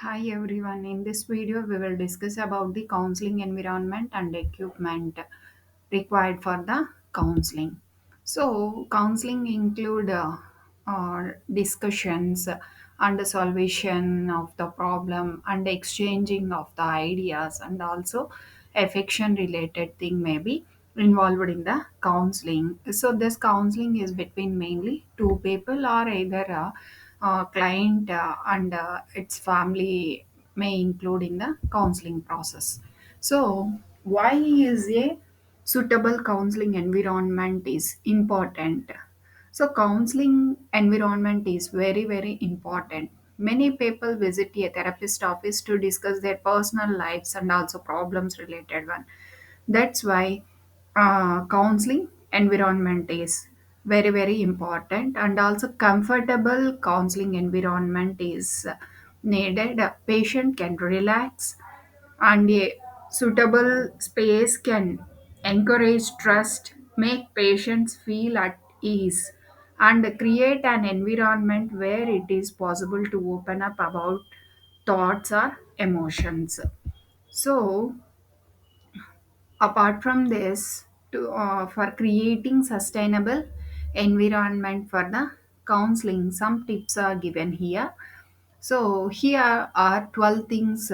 Hi everyone. In this video, we will discuss about the counseling environment and equipment required for the counseling. So, counseling include discussions and the solution of the problem and exchanging of the ideas and also affection related thing may be involved in the counseling. So, this counseling is between mainly two people or either a client and its family may include in the counseling process. So, why is a suitable counseling environment is important? So counseling environment is very important. Many people visit a therapist office to discuss their personal lives and also problems related one. That's why counseling environment is very important, and also comfortable counseling environment is needed. A patient can relax, and a suitable space can encourage trust, make patients feel at ease, and create an environment where it is possible to open up about thoughts or emotions. So, apart from this, for creating sustainable environment for the counseling, some tips are given here. So, here are 12 things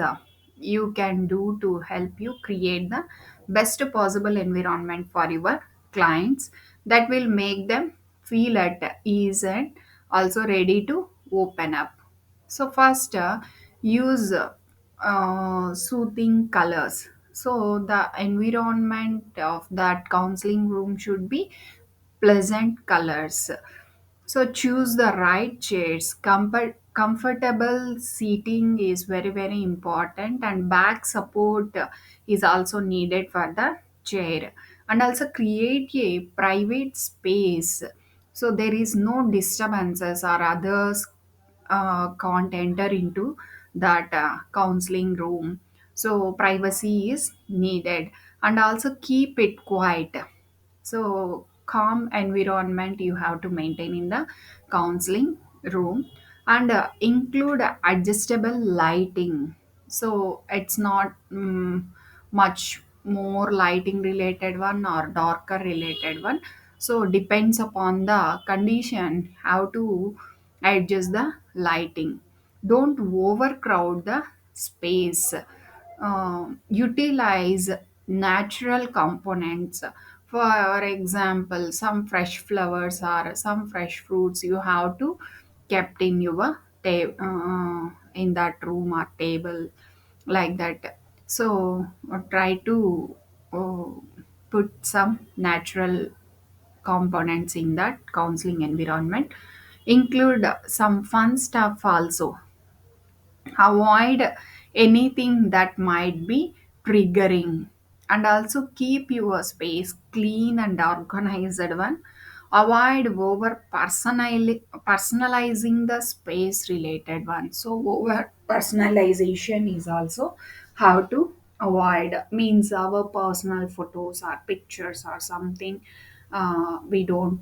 you can do to help you create the best possible environment for your clients that will make them feel at ease and also ready to open up. So, first, use soothing colors. So, the environment of that counseling room should be pleasant colors. So choose the right chairs. Comfortable seating is very important, and back support is also needed for the chair. And also create a private space so there is no disturbances or others can't enter into that counseling room. So privacy is needed, and also keep it quiet. So calm environment you have to maintain in the counseling room, and include adjustable lighting. So it's not much more lighting related one or darker related one. So depends upon the condition how to adjust the lighting. Don't overcrowd the space. Utilize natural components. For example, some fresh flowers or some fresh fruits you have to kept in your in that room or table, like that. So try to uh, put some natural components in that counseling environment. Include some fun stuff also. Avoid anything that might be triggering, and also keep your space clean and organized one. Avoid over personalizing the space related one. So over personalization is also how to avoid, means our personal photos or pictures or something we don't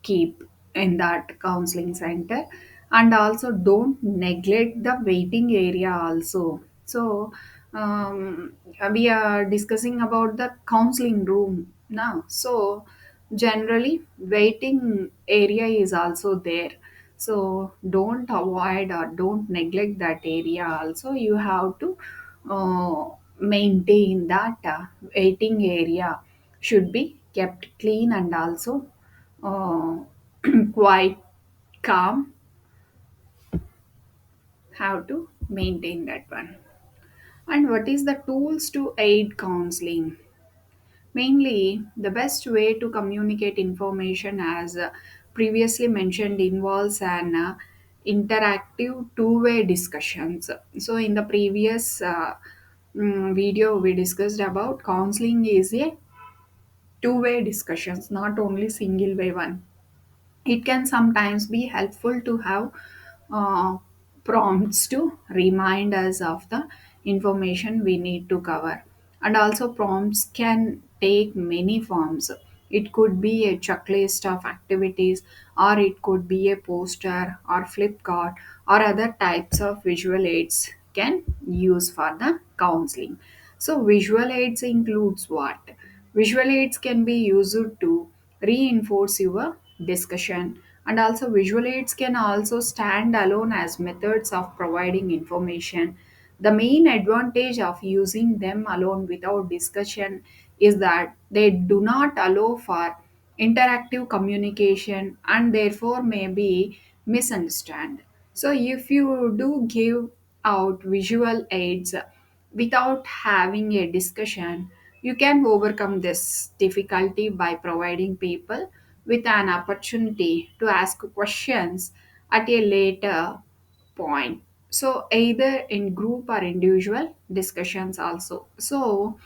keep in that counseling center. And also don't neglect the waiting area also. So we are discussing about the counseling room now. So generally waiting area is also there. So don't avoid or don't neglect that area also. You have to maintain that waiting area should be kept clean, and also uh, quite calm. How to maintain that one. And what is the tools to aid counseling? Mainly, the best way to communicate information, as previously mentioned, involves an interactive two-way discussions. So in the previous video we discussed about counseling is a two-way discussions, not only single way one. It can sometimes be helpful to have uh, prompts to remind us of the information we need to cover. And also, prompts can take many forms. It could be a checklist of activities, or it could be a poster or flip chart or other types of visual aids can use for the counseling. So visual aids includes what? Visual aids can be used to reinforce your discussion, and also visual aids can also stand alone as methods of providing information. The main advantage of using them alone without discussion is that they do not allow for interactive communication and therefore may be misunderstood. So, if you do give out visual aids without having a discussion, you can overcome this difficulty by providing people with an opportunity to ask questions at a later point. So either in group or individual discussions also. So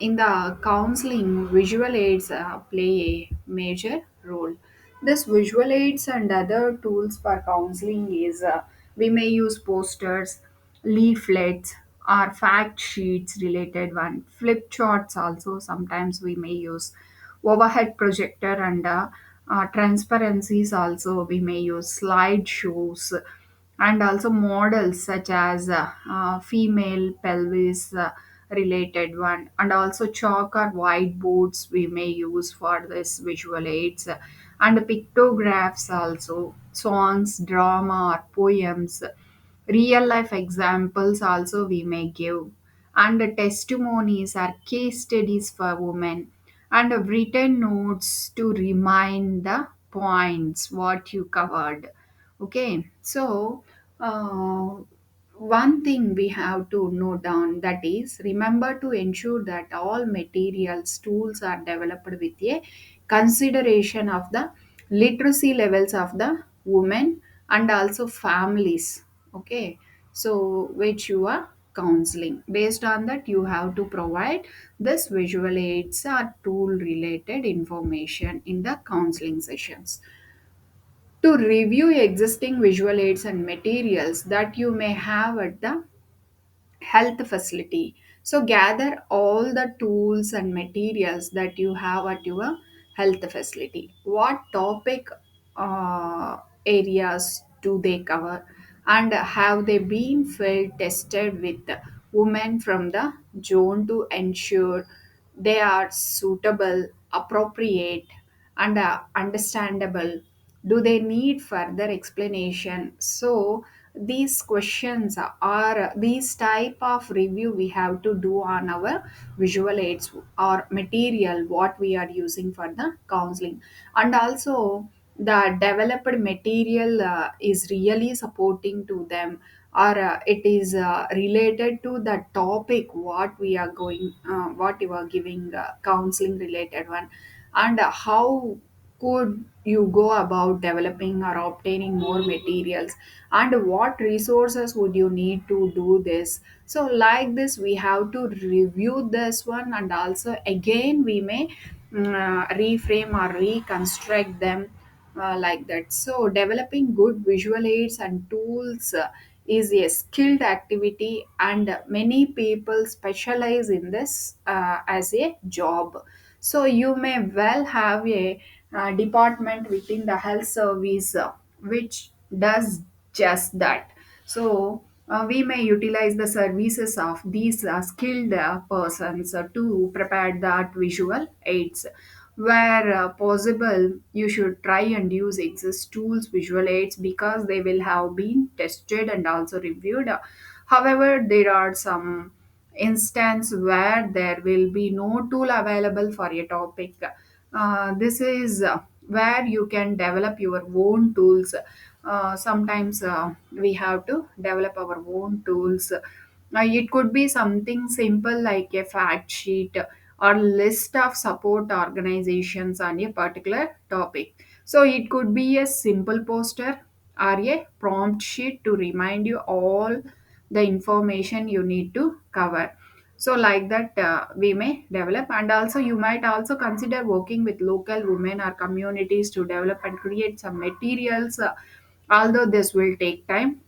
in the counseling, visual aids play a major role. This visual aids and other tools for counseling is we may use posters, leaflets, or fact sheets related one, flip charts also sometimes we may use, overhead projector, and transparencies also we may use, slideshows, and also models such as female pelvis related one, and also chalk or whiteboards we may use for this visual aids, and pictographs also, songs, drama or poems, real life examples also we may give, and testimonies or case studies for women, and written notes to remind the points what you covered. Okay, so uh, one thing we have to note down, that is remember to ensure that all materials tools are developed with a consideration of the literacy levels of the women and also families. Okay, so which you are counseling, based on that you have to provide this visual aids or tool related information in the counseling sessions. To review existing visual aids and materials that you may have at the health facility. So gather all the tools and materials that you have at your health facility. What topic areas do they cover, and have they been field tested with women from the zone to ensure they are suitable, appropriate, and understandable? Do they need further explanation? So these questions are these type of review we have to do on our visual aids or material what we are using for the counseling. And also the developed material is really supporting to them, or it is related to the topic what we are going what you are giving counseling related one, and how could you go about developing or obtaining more materials, and what resources would you need to do this. So like this we have to review this one, and also again we may reframe or reconstruct them like that. So developing good visual aids and tools is a skilled activity, and many people specialize in this as a job. So you may well have a department within the health service which does just that. So we may utilize the services of these skilled persons to prepare that visual aids. Where possible, you should try and use exist tools visual aids because they will have been tested and also reviewed. However, there are some instance where there will be no tool available for a topic. This is where you can develop your own tools. Sometimes we have to develop our own tools. It could be something simple like a fact sheet or list of support organizations on a particular topic. So it could be a simple poster or a prompt sheet to remind you all the information you need to cover. So like that we may develop, and also you might also consider working with local women or communities to develop and create some materials, although this will take time.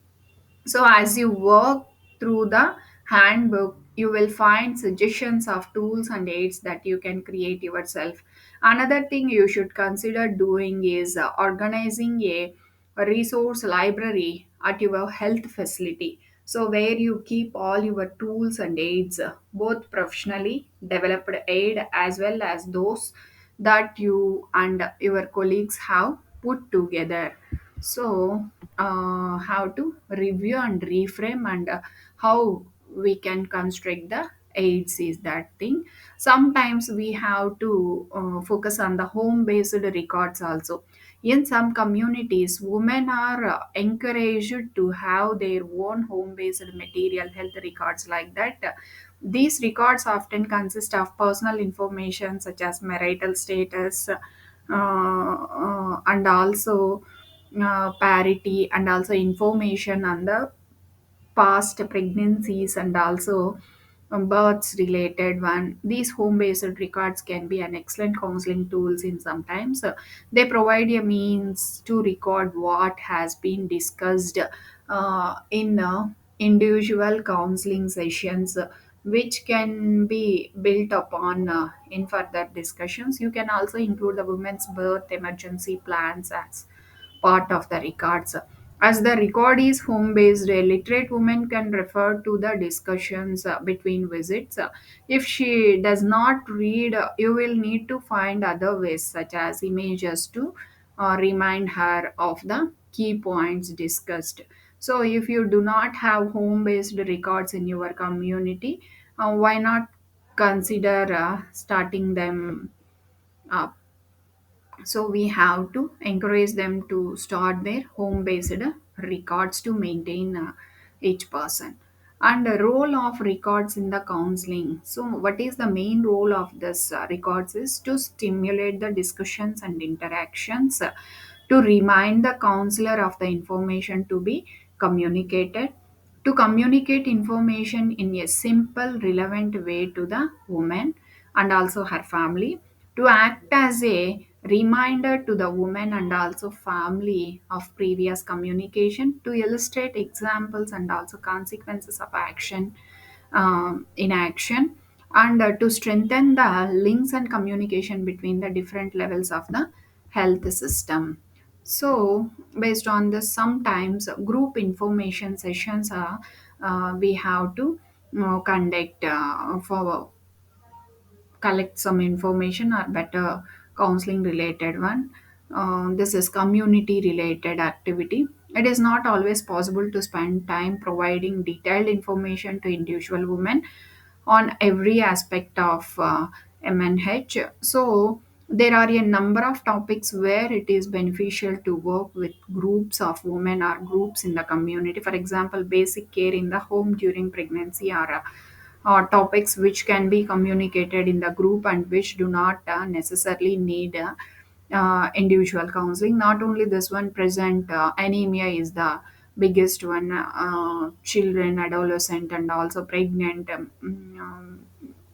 So, as you work through the handbook, you will find suggestions of tools and aids that you can create yourself. Another thing you should consider doing is organizing a resource library at your health facility. So where you keep all your tools and aids, both professionally developed aid as well as those that you and your colleagues have put together. So how to review and reframe, and how we can construct the aids is that thing. Sometimes we have to focus on the home based records also. In some communities, women are encouraged to have their own home based material health records like that. These records often consist of personal information such as marital status, and also parity, and also information on the past pregnancies, and also births related one. These home based records can be an excellent counseling tools in sometimes. They provide a means to record what has been discussed in individual counseling sessions, which can be built upon in further discussions. You can also include the women's birth emergency plans as part of the records. As the record is home based, a literate woman can refer to the discussions between visits. If she does not read, you will need to find other ways, such as images, to remind her of the key points discussed. So, if you do not have home based records in your community, why not consider starting them up? So we have to encourage them to start their home based records to maintain each person. And the role of records in the counseling. So what is the main role of this records is to stimulate the discussions and interactions, to remind the counselor of the information to be communicated, to communicate information in a simple relevant way to the woman and also her family, to act as a reminder to the woman and also family of previous communication, to illustrate examples and also consequences of action, in action, and to strengthen the links and communication between the different levels of the health system. So based on this, sometimes group information sessions are, we have to conduct for collect some information, or better counseling related one. This is community related activity. It is not always possible to spend time providing detailed information to individual women on every aspect of MNH. So there are a number of topics where it is beneficial to work with groups of women or groups in the community. For example, basic care in the home during pregnancy, or topics which can be communicated in the group and which do not necessarily need individual counseling. Not only this one, present anemia is the biggest one. Children, adolescent, and also pregnant,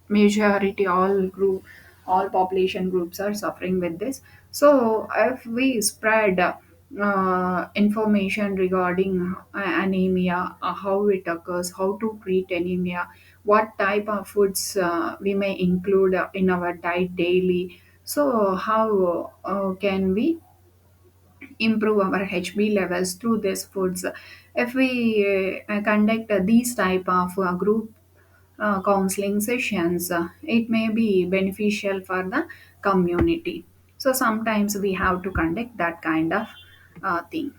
majority all population groups are suffering with this. So if we spread information regarding anemia, how it occurs, how to treat anemia, what type of foods we may include in our diet daily, so how can we improve our HB levels through these foods. If we conduct these type of group counseling sessions, it may be beneficial for the community. So sometimes we have to conduct that kind of thing.